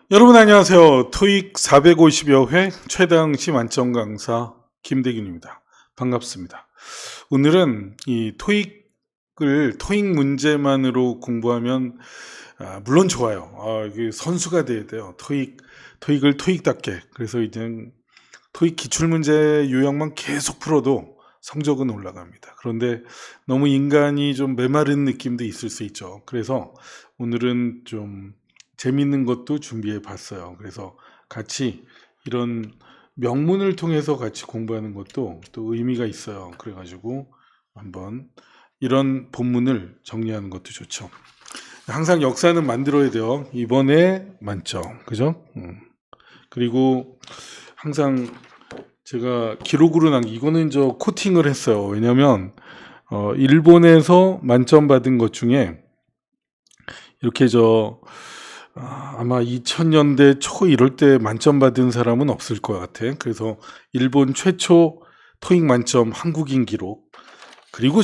여러분 안녕하세요. 토익 450여 회 최당시 만점 강사 김대균입니다. 반갑습니다. 오늘은 이 토익 문제만으로 공부하면 물론 좋아요. 이게 선수가 돼야 돼요. 토익을 토익답게. 그래서 이제 토익 기출문제 요약만 계속 풀어도 성적은 올라갑니다. 그런데 너무 인간이 좀 메마른 느낌도 있을 수 있죠. 그래서 오늘은 좀 재밌는 것도 준비해 봤어요. 그래서 같이 이런 명문을 통해서 같이 공부하는 것도 또 의미가 있어요. 그래가지고 한번 이런 본문을 정리하는 것도 좋죠. 항상 역사는 만들어야 돼요. 이번에 만점. 그죠? 그리고 항상 제가 기록으로 이거는 저 코팅을 했어요. 왜냐면 일본에서 만점 받은 것 중에 이렇게 아마 2000년대 초 이럴 때 만점 받은 사람은 없을 것 같아. 그래서 일본 최초 토익 만점 한국인 기록, 그리고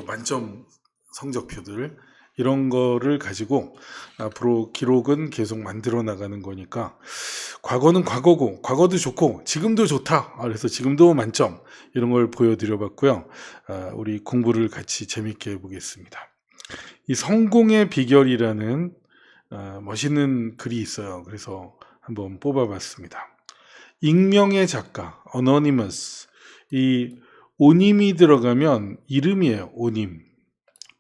만점 성적표들, 이런 거를 가지고 앞으로 기록은 계속 만들어 나가는 거니까 과거는 과거고, 과거도 좋고 지금도 좋다. 그래서 지금도 만점, 이런 걸 보여드려 봤고요. 우리 공부를 같이 재밌게 해보겠습니다. 이 성공의 비결이라는 멋있는 글이 있어요. 그래서 한번 뽑아봤습니다. 익명의 작가, anonymous. 이 오님이 들어가면 이름이에요. 오님.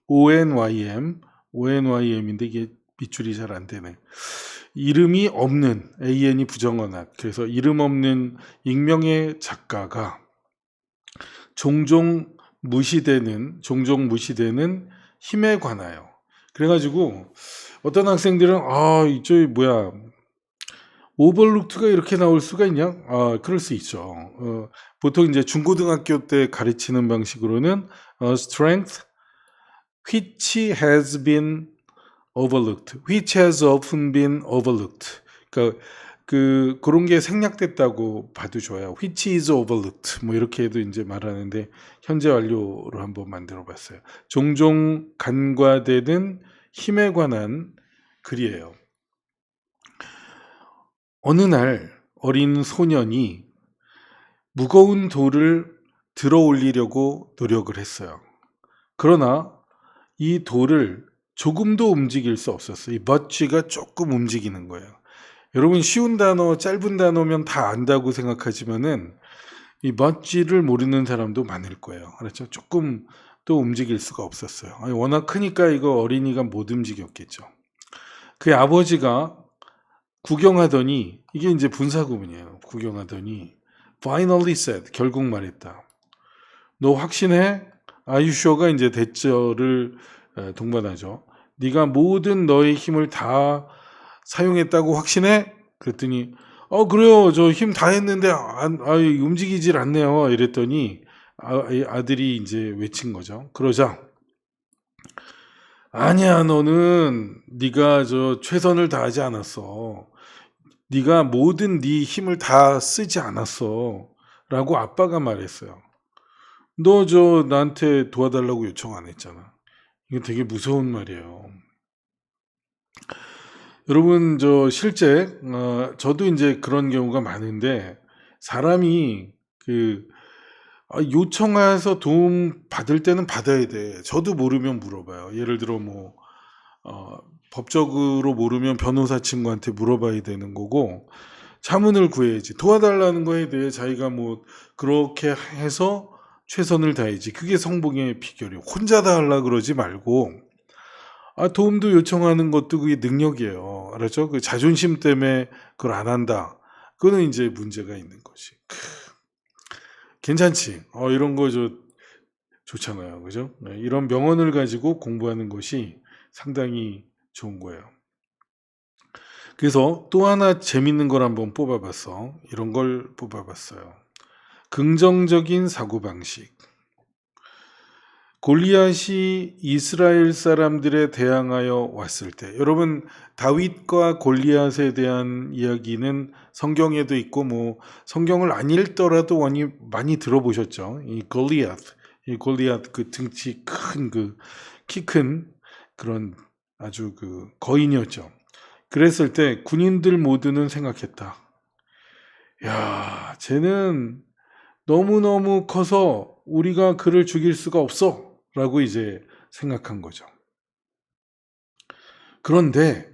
ONYM인데 이게 밑줄이 잘 안 되네. 이름이 없는, AN이 부정어나, 그래서 이름 없는 익명의 작가가 종종 무시되는 힘에 관하여. 그래가지고 어떤 학생들은 이쪽이 뭐야, 오버룩트가 이렇게 나올 수가 있냐? 그럴 수 있죠. 보통 이제 중고등학교 때 가르치는 방식으로는 strength which has been overlooked, which has often been overlooked. 그러니까 그런 게 생략됐다고 봐도 좋아요. which is overlooked, 뭐 이렇게 해도 이제 말하는데 현재 완료로 한번 만들어 봤어요. 종종 간과되는 힘에 관한 글이에요. 어느 날 어린 소년이 무거운 돌을 들어 올리려고 노력을 했어요. 그러나 이 돌을 조금도 움직일 수 없었어요. 이 멋지가 조금 움직이는 거예요. 여러분, 쉬운 단어, 짧은 단어면 다 안다고 생각하지만은 이 멋지를 모르는 사람도 많을 거예요. 그렇죠? 조금 또 움직일 수가 없었어요. 워낙 크니까 이거 어린이가 못 움직였겠죠. 그 아버지가 구경하더니, 이게 이제 분사구문이에요. 구경하더니 finally said, 결국 말했다. 너 확신해? Are you sure가 이제 대절을 동반하죠. 네가 모든 너의 힘을 다 사용했다고 확신해? 그랬더니 그래요. 저 힘 다 했는데 움직이질 않네요. 이랬더니 아들이 이제 외친 거죠. 그러자, 아니야, 너는 네가 최선을 다하지 않았어. 네가 모든 네 힘을 다 쓰지 않았어. 라고 아빠가 말했어요. 너 나한테 도와달라고 요청 안 했잖아. 이게 되게 무서운 말이에요. 여러분, 실제 저도 이제 그런 경우가 많은데, 사람이 요청해서 도움 받을 때는 받아야 돼. 저도 모르면 물어봐요. 예를 들어 법적으로 모르면 변호사 친구한테 물어봐야 되는 거고, 자문을 구해야지. 도와달라는 거에 대해 자기가 그렇게 해서 최선을 다해야지. 그게 성공의 비결이에요. 혼자 다 하려고 그러지 말고, 도움도 요청하는 것도 그게 능력이에요. 알았죠? 그 자존심 때문에 그걸 안 한다. 그거는 이제 문제가 있는 거지. 괜찮지? 이런 거 좋잖아요. 그죠? 네, 이런 명언을 가지고 공부하는 것이 상당히 좋은 거예요. 그래서 또 하나 재밌는 걸 한번 뽑아봤어. 이런 걸 뽑아봤어요. 긍정적인 사고방식. 골리앗이 이스라엘 사람들에 대항하여 왔을 때, 여러분, 다윗과 골리앗에 대한 이야기는 성경에도 있고 성경을 안 읽더라도 많이 들어보셨죠. 이 골리앗, 그 등치 큰, 키 큰 그런 아주 거인이었죠. 그랬을 때 군인들 모두는 생각했다. 야, 쟤는 너무너무 커서 우리가 그를 죽일 수가 없어. 라고 이제 생각한 거죠. 그런데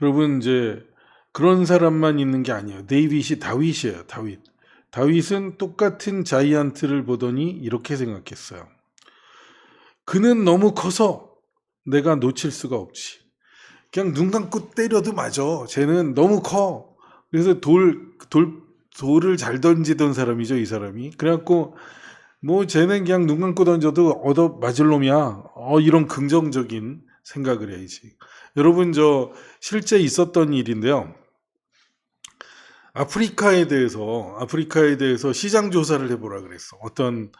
여러분 이제 그런 사람만 있는 게 아니에요. 데이빗이 다윗이에요. 다윗. 다윗은 똑같은 자이언트를 보더니 이렇게 생각했어요. 그는 너무 커서 내가 놓칠 수가 없지. 그냥 눈 감고 때려도 맞아. 쟤는 너무 커. 그래서 돌을 잘 던지던 사람이죠, 이 사람이. 그래갖고, 뭐, 쟤는 그냥 눈 감고 던져도 얻어 맞을 놈이야. 이런 긍정적인 생각을 해야지. 여러분, 실제 있었던 일인데요. 아프리카에 대해서 시장 조사를 해보라 그랬어. 어떤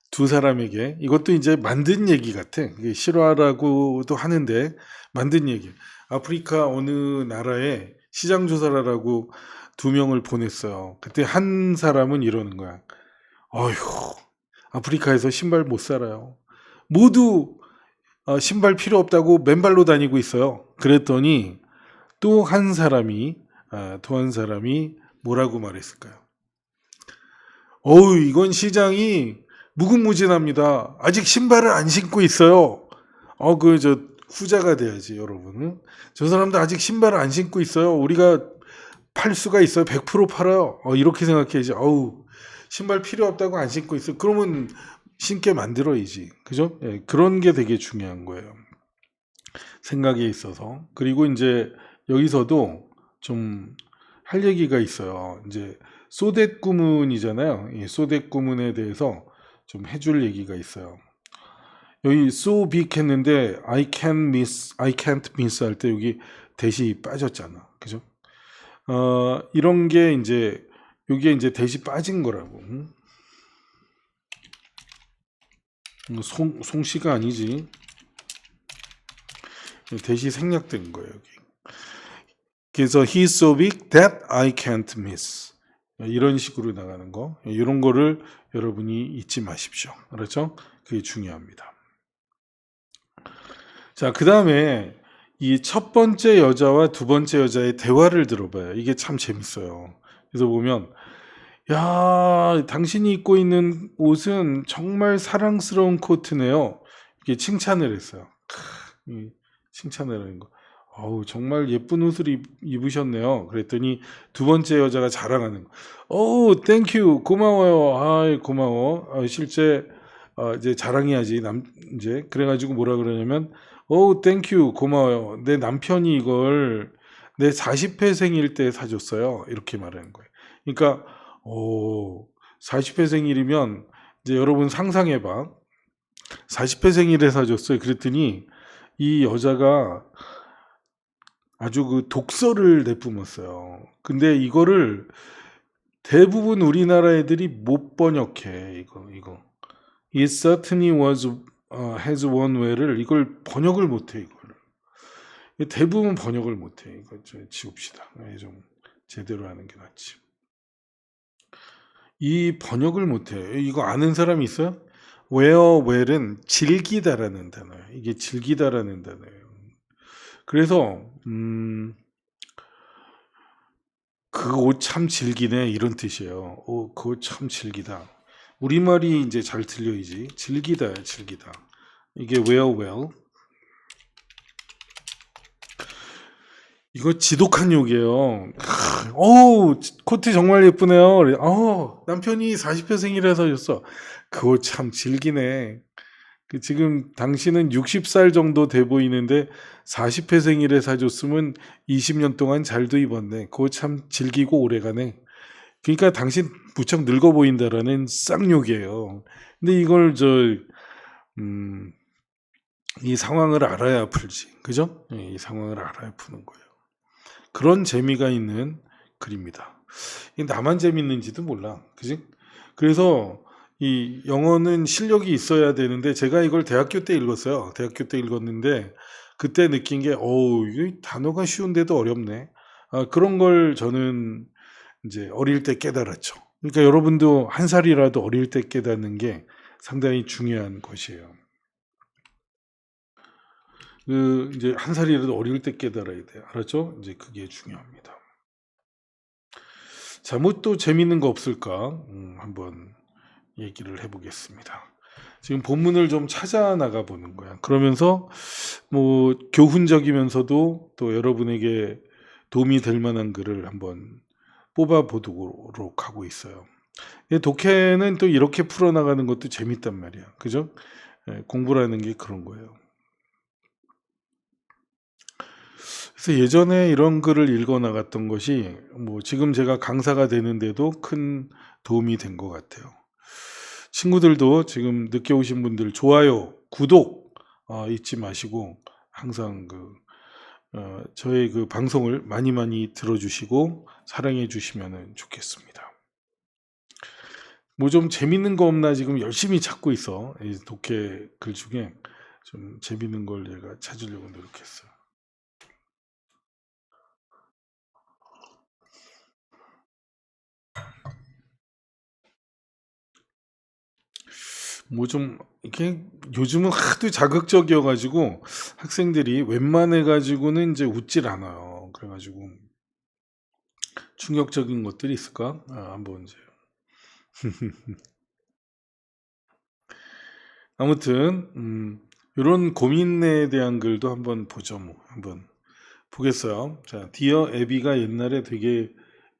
두 사람에게. 이것도 이제 만든 얘기 같아. 이게 실화라고도 하는데, 만든 얘기. 아프리카 어느 나라에 시장 조사를 하라고 두 명을 보냈어요. 그때 한 사람은 이러는 거야. 어휴, 아프리카에서 신발 못 살아요. 모두 신발 필요 없다고 맨발로 다니고 있어요. 그랬더니 또 한 사람이 뭐라고 말했을까요? 어우, 이건 시장이 무궁무진합니다. 아직 신발을 안 신고 있어요. 후자가 돼야지, 여러분. 저 사람도 아직 신발을 안 신고 있어요. 우리가 팔 수가 있어요. 100% 팔아요. 이렇게 생각해야지. 어우, 신발 필요 없다고 안 신고 있어. 그러면 신게 만들어야지. 그죠? 예, 그런 게 되게 중요한 거예요. 생각에 있어서. 그리고 이제 여기서도 좀 할 얘기가 있어요. 이제 소댓 구문이잖아요. 이 소댓 구문에 대해서 좀 해줄 얘기가 있어요. 여기 so big 했는데 I can't miss 할 때 여기 대시 빠졌잖아. 그죠? 이런 게 이제 여기에 이제 대시 빠진 거라고. 송씨가 아니지. 대시 생략된 거예요, 여기. 그래서 he's so big that I can't miss. 이런 식으로 나가는 거. 이런 거를 여러분이 잊지 마십시오. 그렇죠? 그게 중요합니다. 자, 그 다음에 이 첫 번째 여자와 두 번째 여자의 대화를 들어봐요. 이게 참 재밌어요. 그래서 보면, 야, 당신이 입고 있는 옷은 정말 사랑스러운 코트네요. 이게 칭찬을 했어요. 칭찬을 하는 거. 정말 예쁜 옷을 입으셨네요. 그랬더니 두 번째 여자가 자랑하는 거. 땡큐, 고마워요. 아이, 고마워. 실제, 이제 자랑해야지. 이제, 그래가지고 뭐라 그러냐면, 땡큐, 고마워요. 내 남편이 이걸 내 40회 생일 때 사줬어요. 이렇게 말하는 거예요. 그러니까, 40회 생일이면, 이제 여러분 상상해봐. 40회 생일에 사줬어요. 그랬더니, 이 여자가 아주 그 독서를 내뿜었어요. 근데 이거를 대부분 우리나라 애들이 못 번역해. 이거. It certainly has one way를 이걸 번역을 못해. 이걸 대부분 번역을 못해. 이거 좀 지웁시다. 좀 제대로 하는 게 낫지. 이 번역을 못해. 이거 아는 사람이 있어요? well은 즐기다라는 단어예요. 이게 즐기다라는 단어예요. 그래서 그 옷 참 즐기네 이런 뜻이에요. 그 옷 참 즐기다. 우리말이 이제 잘 들려야지. 즐기다. 이게 well. 이거 지독한 욕이에요. 코트 정말 예쁘네요. 남편이 40회 생일에 사줬어. 그 옷 참 즐기네. 지금 당신은 60살 정도 돼 보이는데 40회 생일에 사줬으면 20년 동안 잘도 입었네. 그거 참 즐기고 오래가네. 그러니까 당신 무척 늙어 보인다라는 쌍욕이에요. 근데 이걸 이 상황을 알아야 풀지. 그죠? 이 상황을 알아야 푸는 거예요. 그런 재미가 있는 글입니다. 나만 재밌는지도 몰라. 그지? 그래서 이 영어는 실력이 있어야 되는데 제가 이걸 대학교 때 읽었어요. 대학교 때 읽었는데 그때 느낀 게 이 단어가 쉬운데도 어렵네. 그런 걸 저는 이제 어릴 때 깨달았죠. 그러니까 여러분도 한 살이라도 어릴 때 깨닫는 게 상당히 중요한 것이에요. 이제 한 살이라도 어릴 때 깨달아야 돼요. 알았죠? 이제 그게 중요합니다. 자, 뭐 또 재밌는 거 없을까? 한번 얘기를 해보겠습니다. 지금 본문을 좀 찾아 나가 보는 거야. 그러면서 뭐 교훈적이면서도 또 여러분에게 도움이 될 만한 글을 한번 뽑아 보도록 하고 있어요. 독해는 또 이렇게 풀어나가는 것도 재밌단 말이야. 그죠? 공부라는 게 그런 거예요. 그래서 예전에 이런 글을 읽어 나갔던 것이 뭐 지금 제가 강사가 되는데도 큰 도움이 된 것 같아요. 친구들도 지금 늦게 오신 분들 좋아요, 구독 잊지 마시고 항상 저의 그 방송을 많이 많이 들어주시고 사랑해 주시면 좋겠습니다. 뭐 좀 재밌는 거 없나 지금 열심히 찾고 있어. 이 독해 글 중에 좀 재밌는 걸 제가 찾으려고 노력했어요. 뭐 좀 이렇게 요즘은 하도 자극적이어가지고 학생들이 웬만해가지고는 이제 웃질 않아요. 그래가지고 충격적인 것들이 있을까? 한번 이제 아무튼 이런 고민에 대한 글도 한번 보죠. 뭐 한번 보겠어요. 자, 디어 애비가 옛날에 되게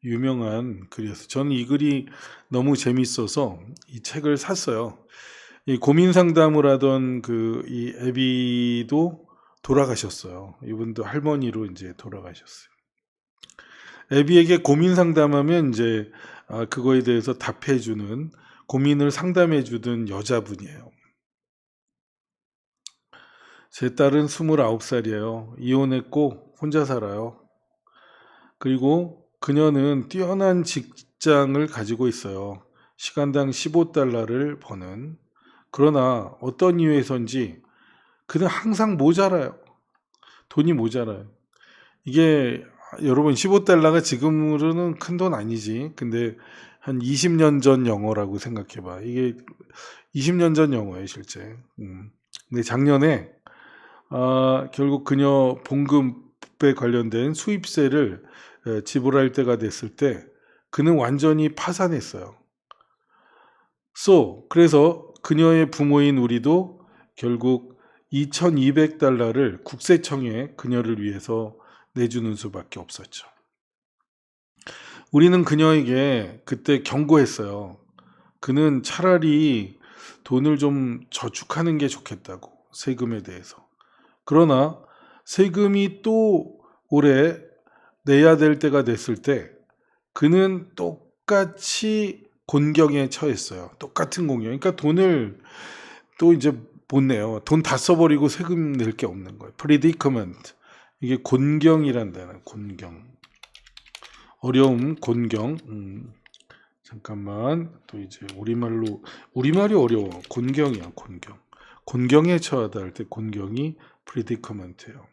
유명한 글이었어요. 저는 이 글이 너무 재밌어서 이 책을 샀어요. 이 고민 상담을 하던 이 애비도 돌아가셨어요. 이분도 할머니로 이제 돌아가셨어요. 애비에게 고민 상담하면 이제 그거에 대해서 답해주는 고민을 상담해주던 여자분이에요. 제 딸은 29살이에요. 이혼했고 혼자 살아요. 그리고 그녀는 뛰어난 직장을 가지고 있어요. 시간당 15달러를 버는. 그러나 어떤 이유에선지 그는 항상 모자라요. 돈이 모자라요. 이게 여러분 15달러가 지금으로는 큰 돈 아니지. 근데 한 20년 전 영어라고 생각해봐. 이게 20년 전 영어예요, 실제. 근데 작년에 결국 그녀 봉급에 관련된 수입세를 지불할 때가 됐을 때 그는 완전히 파산했어요. 그래서 그녀의 부모인 우리도 결국 2200달러를 국세청에 그녀를 위해서 내주는 수밖에 없었죠. 우리는 그녀에게 그때 경고했어요. 그는 차라리 돈을 좀 저축하는 게 좋겠다고, 세금에 대해서. 그러나 세금이 또 올해 내야 될 때가 됐을 때 그는 똑같이 곤경에 처했어요. 똑같은 공경. 그러니까 돈을 또 이제 못 내요. 돈 다 써버리고 세금 낼 게 없는 거예요. predicament. 이게 곤경이란 단어. 곤경. 어려움, 곤경. 잠깐만. 또 이제 우리말이 어려워. 곤경이야, 곤경. 곤경에 처하다 할 때 곤경이 predicament예요.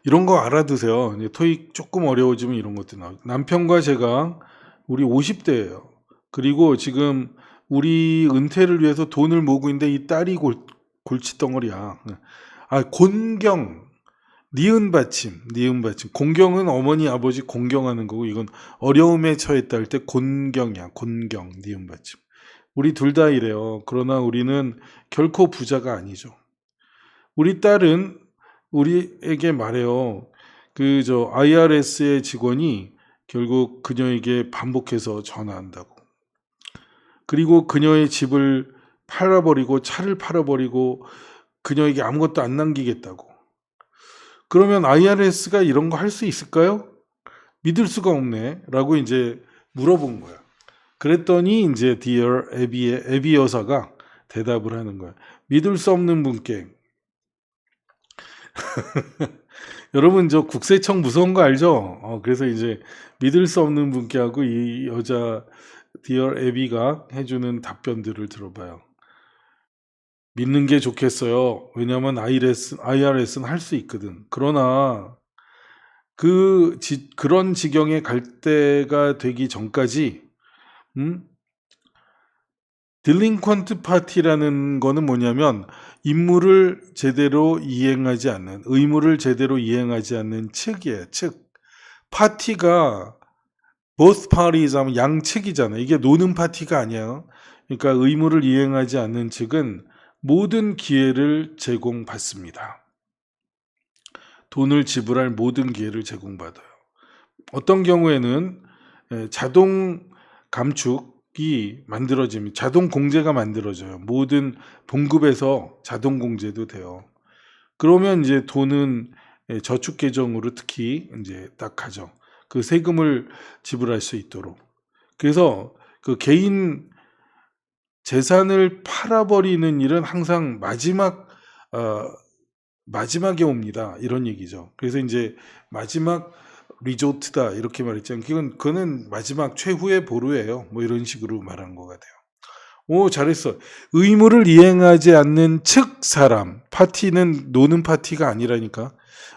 이런 거 알아두세요. 이제 토익 조금 어려워지면 이런 것도 나와요. 남편과 제가 우리 50대예요. 그리고 지금 우리 은퇴를 위해서 돈을 모으고 있는데 이 딸이 골칫덩어리야. 곤경. 니은 받침. 공경은 어머니 아버지 공경하는 거고 이건 어려움에 처했다 할 때 곤경이야. 곤경. 니은 받침. 우리 둘 다 이래요. 그러나 우리는 결코 부자가 아니죠. 우리 딸은 우리에게 말해요. IRS의 직원이 결국 그녀에게 반복해서 전화한다고. 그리고 그녀의 집을 팔아버리고 차를 팔아버리고 그녀에게 아무것도 안 남기겠다고. 그러면 IRS가 이런 거 할 수 있을까요? 믿을 수가 없네. 라고 이제 물어본 거야. 그랬더니 이제 Dear 애비 여사가 대답을 하는 거야. 믿을 수 없는 분께 여러분 저 국세청 무서운 거 알죠? 그래서 이제 믿을 수 없는 분께 하고 이 여자 디어 애비가 해주는 답변들을 들어봐요. 믿는 게 좋겠어요. 왜냐하면 IRS는 할 수 있거든. 그러나 그런 지경에 갈 때가 되기 전까지 딜링퀀트 파티라는 거는 뭐냐면 임무를 제대로 이행하지 않는, 의무를 제대로 이행하지 않는 측이에요. 측. 파티가 both parties 하면 양측이잖아요. 이게 노는 파티가 아니에요. 그러니까 의무를 이행하지 않는 측은 모든 기회를 제공받습니다. 돈을 지불할 모든 기회를 제공받아요. 어떤 경우에는 자동 감축이 만들어집니다. 자동 공제가 만들어져요. 모든 봉급에서 자동 공제도 돼요. 그러면 이제 돈은 저축 계정으로 특히 이제 딱 가죠. 그 세금을 지불할 수 있도록. 그래서 그 개인 재산을 팔아버리는 일은 항상 마지막에 옵니다. 이런 얘기죠. 그래서 이제 마지막 리조트다 이렇게 말했잖아요. 그거는 마지막 최후의 보루예요. 뭐 이런 식으로 말한 것 같아요. 오, 잘했어. 의무를 이행하지 않는 측 사람. 파티는 노는 파티가 아니라니까.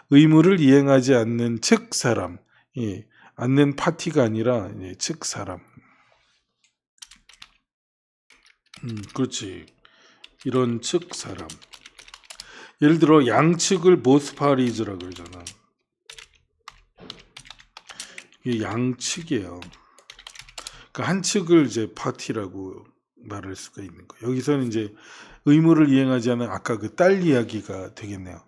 의무를 이행하지 않는 측 사람. 예, 않는 파티가 아니라 측 사람. 그렇지. 이런 측 사람. 예를 들어 양측을 both parties라고 그러잖아. 이게 양측이에요. 그러니까 한 측을 이제 파티라고 말할 수가 있는 거예요. 여기서는 이제 의무를 이행하지 않은 아까 그 딸 이야기가 되겠네요.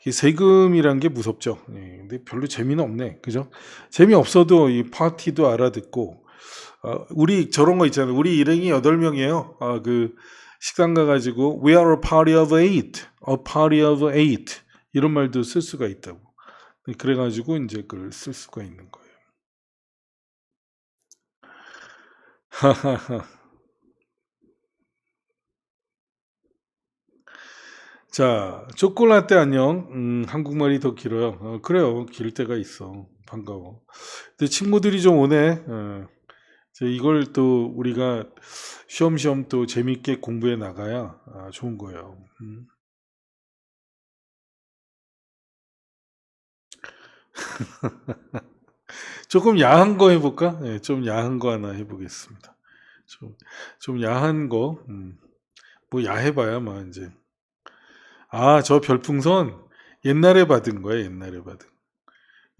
이 세금이란 게 무섭죠. 예, 근데 별로 재미는 없네. 그죠? 재미없어도 이 파티도 알아듣고, 우리 저런 거 있잖아요. 우리 일행이 8명이에요. 그 식당 가가지고 We are a party of 8, a party of 8 이런 말도 쓸 수가 있다고. 그래가지고 이제 그걸 쓸 수가 있는 거예요. 자, 초콜라떼 안녕. 한국말이 더 길어요. 그래요. 길 때가 있어. 반가워. 근데 친구들이 좀 오네. 이걸 또 우리가 쉬엄쉬엄 또 재밌게 공부해 나가야 좋은 거예요. 조금 야한 거 해볼까? 네, 좀 야한 거 하나 해보겠습니다. 좀 야한 거, 뭐 야해봐야 뭐 이제. 저 별풍선 옛날에 받은 거야, 옛날에 받은.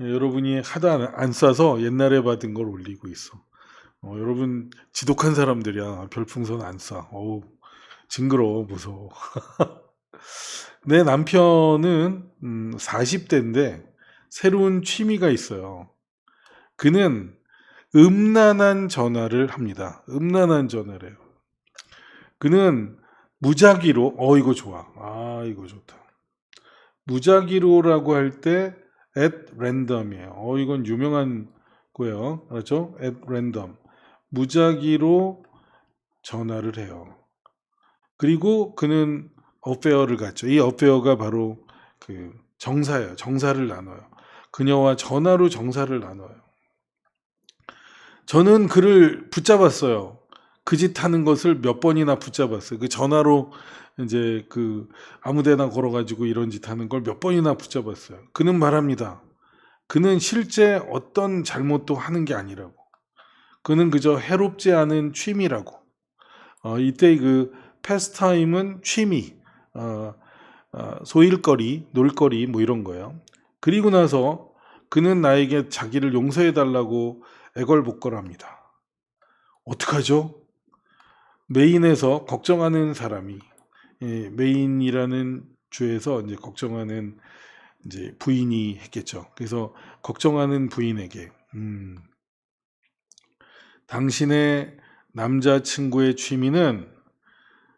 여러분이 하도 안 쏴서 옛날에 받은 걸 올리고 있어. 여러분 지독한 사람들이야. 별풍선 안 쏴. 어우, 징그러워, 무서워. 내 남편은 40대인데 새로운 취미가 있어요. 그는 음란한 전화를 합니다. 음란한 전화를 해요. 그는 무작위로, 이거 좋아. 이거 좋다. 무작위로라고 할 때 at random이에요. 이건 유명한 거예요. 그렇죠? at random. 무작위로 전화를 해요. 그리고 그는 어페어를 갖죠. 이 어페어가 바로 그 정사예요. 정사를 나눠요. 그녀와 전화로 정사를 나눠요. 저는 그를 붙잡았어요. 그 짓 하는 것을 몇 번이나 붙잡았어요. 그 전화로 이제 그 아무데나 걸어가지고 이런 짓 하는 걸 몇 번이나 붙잡았어요. 그는 말합니다. 그는 실제 어떤 잘못도 하는 게 아니라고. 그는 그저 해롭지 않은 취미라고. 이때 그 패스타임은 취미, 소일거리, 놀거리 뭐 이런 거예요. 그리고 나서 그는 나에게 자기를 용서해 달라고 애걸복걸합니다. 어떡하죠? 메인에서 걱정하는 사람이 메인이라는 주에서 이제 걱정하는 이제 부인이 했겠죠. 그래서 걱정하는 부인에게 당신의 남자친구의 취미는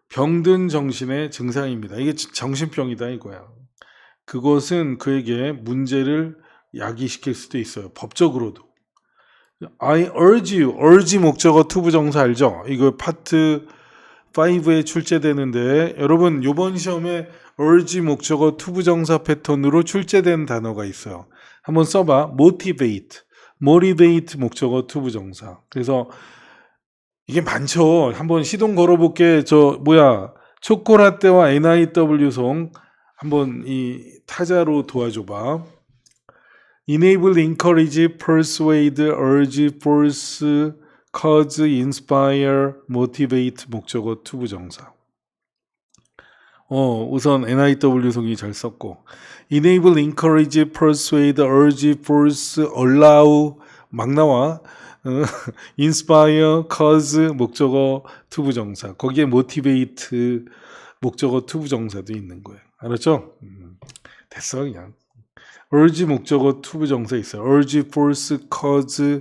병든 정신의 증상입니다. 이게 정신병이다 이거야. 그것은 그에게 문제를 야기시킬 수도 있어요. 법적으로도. I urge you. urge 목적어 투부정사 알죠? 이거 파트 5에 출제되는데 여러분 이번 시험에 urge 목적어 투부정사 패턴으로 출제된 단어가 있어요. 한번 써봐. motivate. motivate 목적어 투부정사. 그래서 이게 많죠. 한번 시동 걸어볼게. 초코라떼와 NIW송 한번 이 타자로 도와줘봐. enable, encourage, persuade, urge, force, cause, inspire, motivate 목적어 투부정사. 우선 NIW 송이 잘 썼고 enable, encourage, persuade, urge, force, allow 막 나와. inspire, cause 목적어 투부정사. 거기에 motivate 목적어 투부정사도 있는 거예요. 알았죠? 됐어 그냥. urge 목적어 투부정사 있어요. urge, force, cause,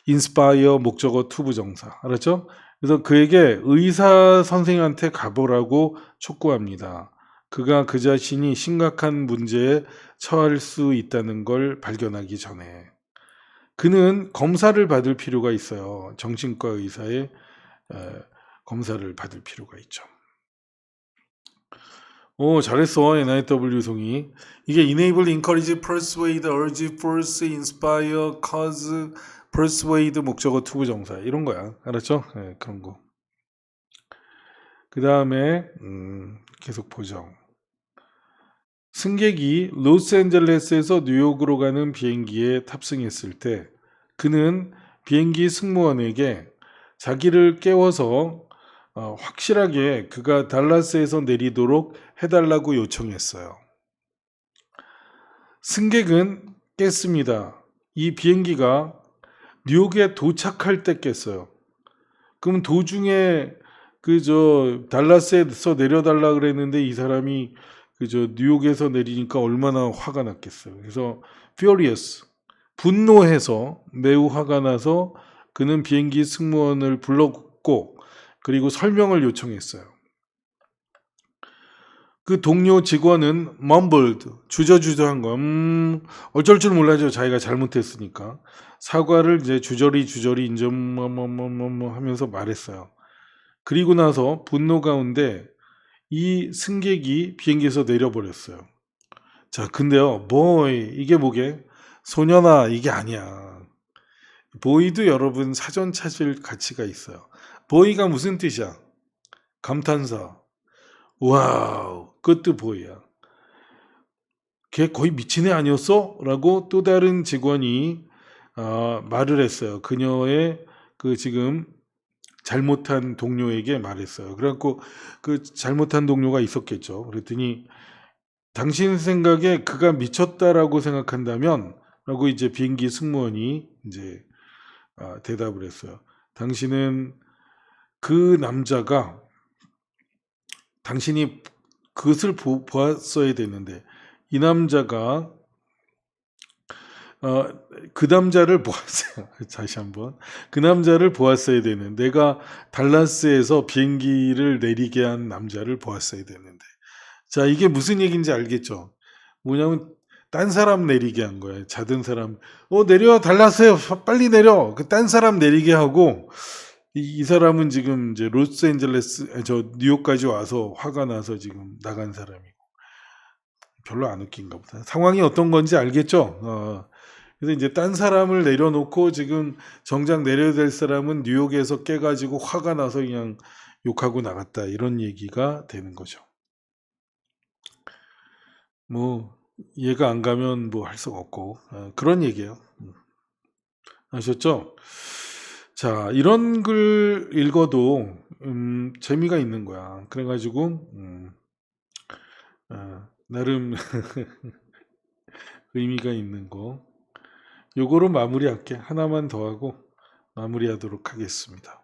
inspire 목적어 투부정사. 알았죠? 그래서 그에게 의사 선생님한테 가보라고 촉구합니다. 그가 그 자신이 심각한 문제에 처할 수 있다는 걸 발견하기 전에. 그는 검사를 받을 필요가 있어요. 정신과 의사의 검사를 받을 필요가 있죠. 잘했어. NIW 송이. 이게 enable, encourage, persuade, urge, force, inspire, cause, persuade 목적어 투부정사 이런 거야. 알았죠? 네, 그런 거. 그 다음에 계속 보죠. 승객이 로스앤젤레스에서 뉴욕으로 가는 비행기에 탑승했을 때 그는 비행기 승무원에게 자기를 깨워서 확실하게 그가 달라스에서 내리도록 해달라고 요청했어요. 승객은 깼습니다. 이 비행기가 뉴욕에 도착할 때 깼어요. 그럼 도중에 달라스에서 내려달라 그랬는데 이 사람이 뉴욕에서 내리니까 얼마나 화가 났겠어요. 그래서 furious, 분노해서 매우 화가 나서 그는 비행기 승무원을 불렀고 그리고 설명을 요청했어요. 그 동료 직원은 mumbled, 주저주저한 거, 어쩔 줄 몰라죠. 자기가 잘못했으니까. 사과를 이제 주저리 인정 하면서 말했어요. 그리고 나서 분노 가운데 이 승객이 비행기에서 내려버렸어요. 자, 근데요, 이게 뭐게? 소년아, 이게 아니야. 보이도 여러분 사전 찾을 가치가 있어요. 보이가 무슨 뜻이야? 감탄사. 와우, 그것도 보이야. 걔 거의 미친 애 아니었어? 라고 또 다른 직원이 말을 했어요. 그녀의 지금 잘못한 동료에게 말했어요. 그래갖고 그 잘못한 동료가 있었겠죠. 그랬더니 당신 생각에 그가 미쳤다라고 생각한다면 라고 이제 비행기 승무원이 이제 대답을 했어요. 당신은 그 남자가 당신이 그것을 보았어야 되는데 이 남자가 그 남자를 보았어요. 다시 한번. 그 남자를 보았어야 되는. 내가 달라스에서 비행기를 내리게 한 남자를 보았어야 되는데. 자, 이게 무슨 얘기인지 알겠죠? 뭐냐면, 딴 사람 내리게 한 거예요. 자던 사람. 내려, 달라스에 빨리 내려. 그 딴 사람 내리게 하고, 이 사람은 지금 이제 로스앤젤레스, 뉴욕까지 와서 화가 나서 지금 나간 사람이고. 별로 안 웃긴가 보다. 상황이 어떤 건지 알겠죠? 그래서 이제 딴 사람을 내려놓고 지금 정작 내려야 될 사람은 뉴욕에서 깨가지고 화가 나서 그냥 욕하고 나갔다. 이런 얘기가 되는 거죠. 뭐 얘가 안 가면 뭐 할 수가 없고 그런 얘기예요. 아셨죠? 자, 이런 글 읽어도 재미가 있는 거야. 그래가지고 나름 의미가 있는 거. 요거로 마무리할게. 하나만 더 하고 마무리하도록 하겠습니다.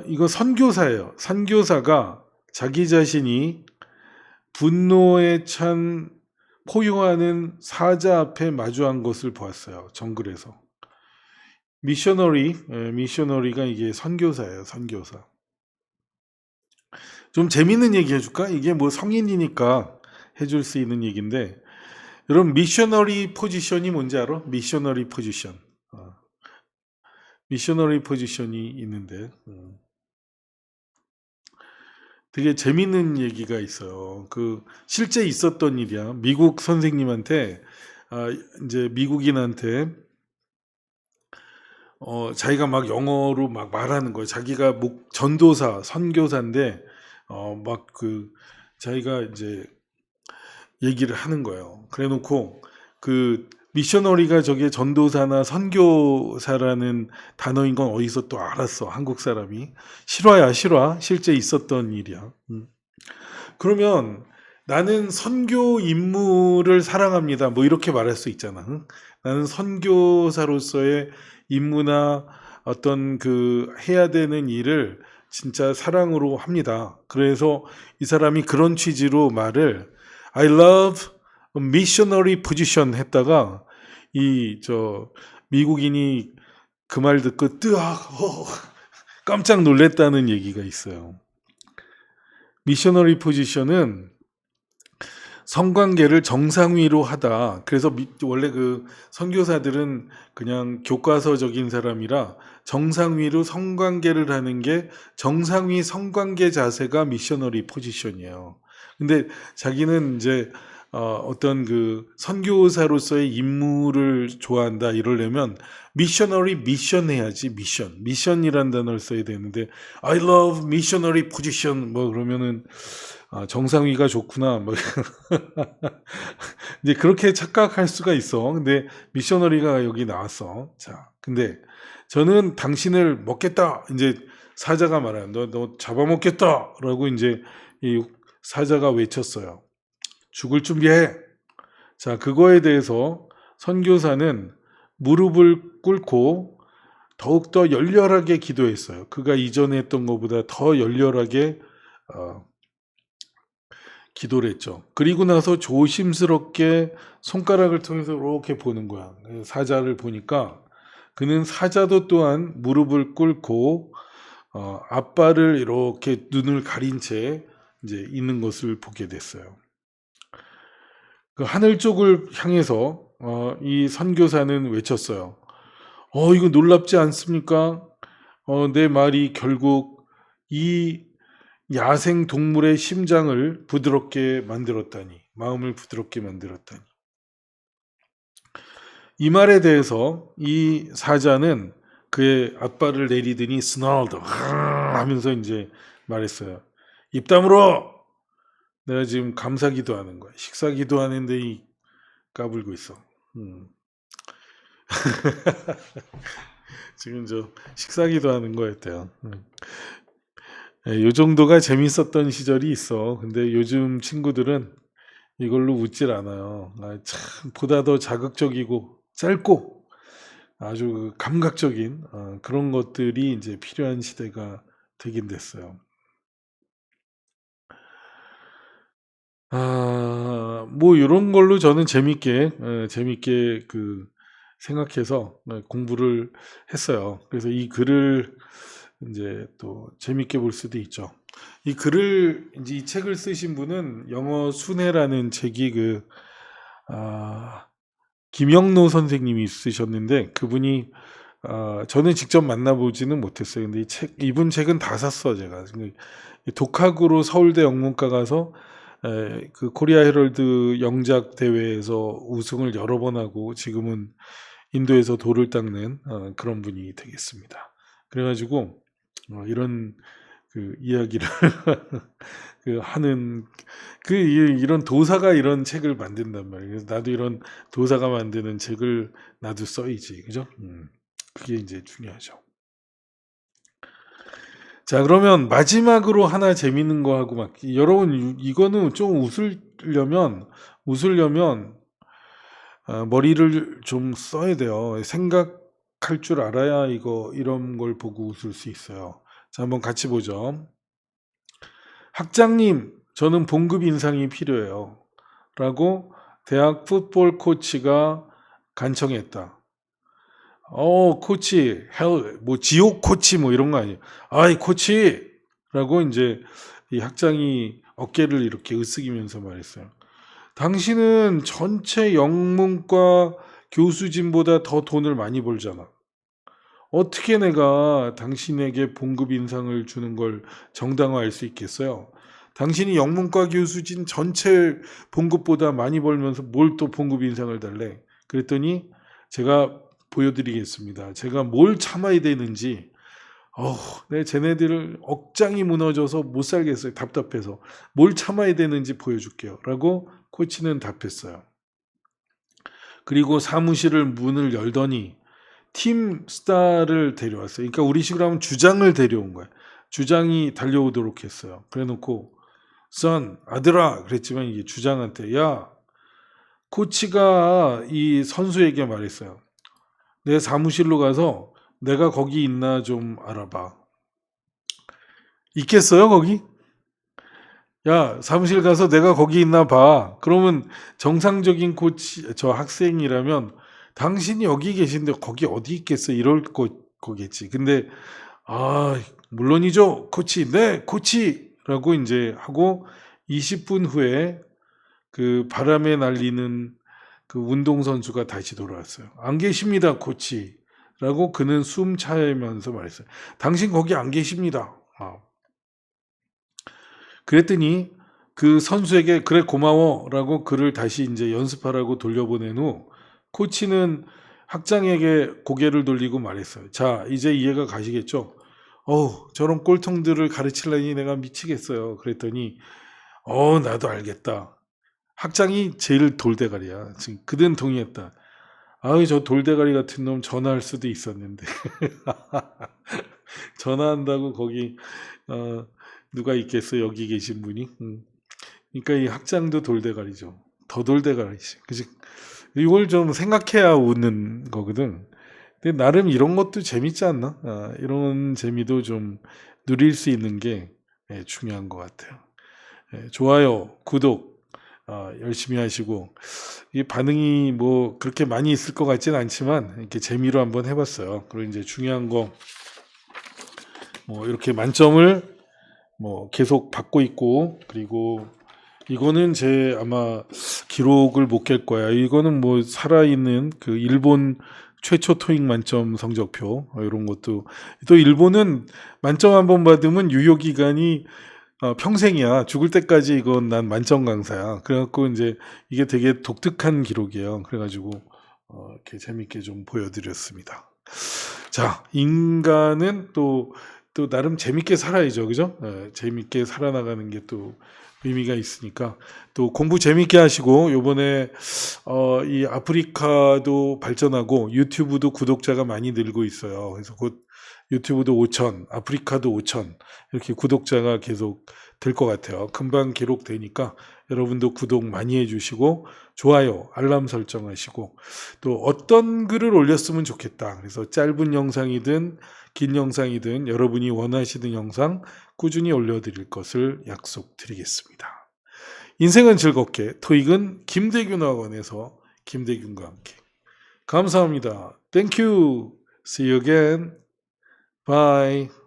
이거 선교사예요. 선교사가 자기 자신이 분노에 찬 포효하는 사자 앞에 마주한 것을 보았어요. 정글에서. 미셔너리가 이게 선교사예요. 선교사. 좀 재밌는 얘기 해줄까? 이게 뭐 성인이니까 해줄 수 있는 얘기인데 여러분 미셔너리 포지션이 뭔지 알아? 미셔너리 포지션. 미셔너리 포지션이 있는데 되게 재밌는 얘기가 있어요. 실제 있었던 일이야. 미국 선생님한테 이제 미국인한테 자기가 막 영어로 막 말하는 거예요. 자기가 전도사, 선교사인데 자기가 이제 얘기를 하는 거예요. 그래놓고 미셔너리가 저게 전도사나 선교사라는 단어인 건 어디서 또 알았어. 한국 사람이. 실화야, 실화. 실제 있었던 일이야. 그러면 나는 선교 임무를 사랑합니다. 뭐 이렇게 말할 수 있잖아. 응? 나는 선교사로서의 임무나 어떤 그 해야 되는 일을 진짜 사랑으로 합니다. 그래서 이 사람이 그런 취지로 말을 I love a missionary position 했다가 이 저 미국인이 그 말 듣고 뜨악 깜짝 놀랐다는 얘기가 있어요. 미셔너리 포지션은 성관계를 정상위로 하다. 그래서 원래 그 선교사들은 그냥 교과서적인 사람이라 정상위로 성관계를 하는 게 정상위 성관계 자세가 미셔너리 포지션이에요. 근데 자기는 이제 어떤 그 선교사로서의 임무를 좋아한다 이러려면 미셔너리 미션 해야지. 미션이란 단어를 써야 되는데 I love missionary position 뭐 그러면은 정상위가 좋구나 뭐 이제 그렇게 착각할 수가 있어. 근데 미셔너리가 여기 나왔어. 자, 근데 저는 당신을 먹겠다. 이제 사자가 말해요. 너 잡아먹겠다라고 이제 이 사자가 외쳤어요. 죽을 준비해. 자, 그거에 대해서 선교사는 무릎을 꿇고 더욱더 열렬하게 기도했어요. 그가 이전에 했던 것보다 더 열렬하게 어, 기도를 했죠. 그리고 나서 조심스럽게 손가락을 통해서 이렇게 보는 거야. 사자를 보니까 그는 사자도 또한 무릎을 꿇고 앞발을 이렇게 눈을 가린 채 이제 있는 것을 보게 됐어요. 그 하늘 쪽을 향해서 이 선교사는 외쳤어요. 이거 놀랍지 않습니까? 내 말이 결국 이 야생 동물의 심장을 부드럽게 만들었다니, 마음을 부드럽게 만들었다니. 이 말에 대해서 이 사자는 그의 앞발을 내리더니 스널드 하면서 이제 말했어요. 입 다물어! 내가 지금 감사 기도하는 거야. 식사 기도하는데 이 까불고 있어. 지금 저 식사 기도하는 거였대요. 요 정도가 재밌었던 시절이 있어. 근데 요즘 친구들은 이걸로 웃질 않아요. 참 보다 더 자극적이고 짧고 아주 그 감각적인 그런 것들이 이제 필요한 시대가 되긴 됐어요. 뭐 이런 걸로 저는 재밌게 그 생각해서 공부를 했어요. 그래서 이 글을 이제 또 재밌게 볼 수도 있죠. 이 글을 이제 이 책을 쓰신 분은 영어 순회라는 책이 김영노 선생님이 쓰셨는데 그분이 저는 직접 만나보지는 못했어요. 근데 이분 책은 다 샀어 제가. 독학으로 서울대 영문과 가서 그 코리아 헤럴드 영작 대회에서 우승을 여러 번 하고 지금은 인도에서 돌을 닦는 그런 분이 되겠습니다. 그래가지고 이런 그 이야기를 그 하는 이런 도사가 이런 책을 만든단 말이에요. 그래서 나도 이런 도사가 만드는 책을 나도 써야지, 그죠? 그게 이제 중요하죠. 자, 그러면 마지막으로 하나 재밌는 거 하고 막 여러분 이거는 좀 웃으려면 머리를 좀 써야 돼요. 생각할 줄 알아야 이런 걸 보고 웃을 수 있어요. 자, 한번 같이 보죠. 학장님, 저는 봉급 인상이 필요해요. 라고 대학 풋볼 코치가 간청했다. 코치, 뭐 지옥 코치 뭐 이런 거 아니에요. 아이 코치! 라고 이제 이 학장이 어깨를 이렇게 으쓱이면서 말했어요. 당신은 전체 영문과 교수진보다 더 돈을 많이 벌잖아. 어떻게 내가 당신에게 봉급 인상을 주는 걸 정당화할 수 있겠어요? 당신이 영문과 교수진 전체 봉급보다 많이 벌면서 뭘 또 봉급 인상을 달래? 그랬더니 제가 보여드리겠습니다. 제가 뭘 참아야 되는지, 쟤네들 억장이 무너져서 못 살겠어요. 답답해서. 뭘 참아야 되는지 보여줄게요. 라고 코치는 답했어요. 그리고 사무실을 문을 열더니 팀 스타를 데려왔어요. 그러니까 우리식으로 하면 주장을 데려온 거야. 주장이 달려오도록 했어요. 그래놓고 선 아들아 그랬지만 이게 주장한테 야 코치가 이 선수에게 말했어요. 내 사무실로 가서 내가 거기 있나 좀 알아봐. 있겠어요 거기? 야 사무실 가서 내가 거기 있나 봐. 그러면 정상적인 코치 저 학생이라면 당신이 여기 계신데 거기 어디 있겠어 이럴 거겠지. 근데 아 물론이죠 코치 네 코치라고 이제 하고 20분 후에 그 바람에 날리는 그 운동선수가 다시 돌아왔어요. 안 계십니다 코치라고 그는 숨 차면서 말했어요. 당신 거기 안 계십니다. 그랬더니 그 선수에게 그래 고마워라고 그를 다시 이제 연습하라고 돌려보낸 후 코치는 학장에게 고개를 돌리고 말했어요. 자, 이제 이해가 가시겠죠? 저런 꼴통들을 가르치려니 내가 미치겠어요. 그랬더니 나도 알겠다. 학장이 제일 돌대가리야. 지금 그든 동의했다. 아유, 저 돌대가리 같은 놈 전화할 수도 있었는데. 전화한다고 거기 어, 누가 있겠어 여기 계신 분이. 그러니까 이 학장도 돌대가리죠. 더 돌대가리지. 그지? 이걸 좀 생각해야 웃는 거거든. 근데 나름 이런 것도 재밌지 않나? 이런 재미도 좀 누릴 수 있는 게 중요한 것 같아요. 좋아요, 구독 열심히 하시고 이 반응이 뭐 그렇게 많이 있을 것 같지는 않지만 이렇게 재미로 한번 해봤어요. 그리고 이제 중요한 거 뭐 이렇게 만점을 뭐 계속 받고 있고 그리고 이거는 제 아마 기록을 못 깰 거야. 이거는 뭐 살아있는 그 일본 최초 토익 만점 성적표 이런 것도 또 일본은 만점 한 번 받으면 유효 기간이 평생이야. 죽을 때까지 이건 난 만점 강사야. 그래갖고 이제 이게 되게 독특한 기록이에요. 그래가지고 이렇게 재밌게 좀 보여드렸습니다. 자, 인간은 또 나름 재밌게 살아야죠. 그죠? 재밌게 살아나가는 게 또 의미가 있으니까 또 공부 재밌게 하시고 요번에 이 아프리카도 발전하고 유튜브도 구독자가 많이 늘고 있어요. 그래서 곧 유튜브도 5천, 아프리카도 5천 이렇게 구독자가 계속 될 것 같아요. 금방 기록되니까 여러분도 구독 많이 해주시고 좋아요, 알람 설정하시고 또 어떤 글을 올렸으면 좋겠다. 그래서 짧은 영상이든 긴 영상이든 여러분이 원하시는 영상 꾸준히 올려드릴 것을 약속드리겠습니다. 인생은 즐겁게 토익은 김대균 학원에서 김대균과 함께 감사합니다. Thank you. See you again. Bye.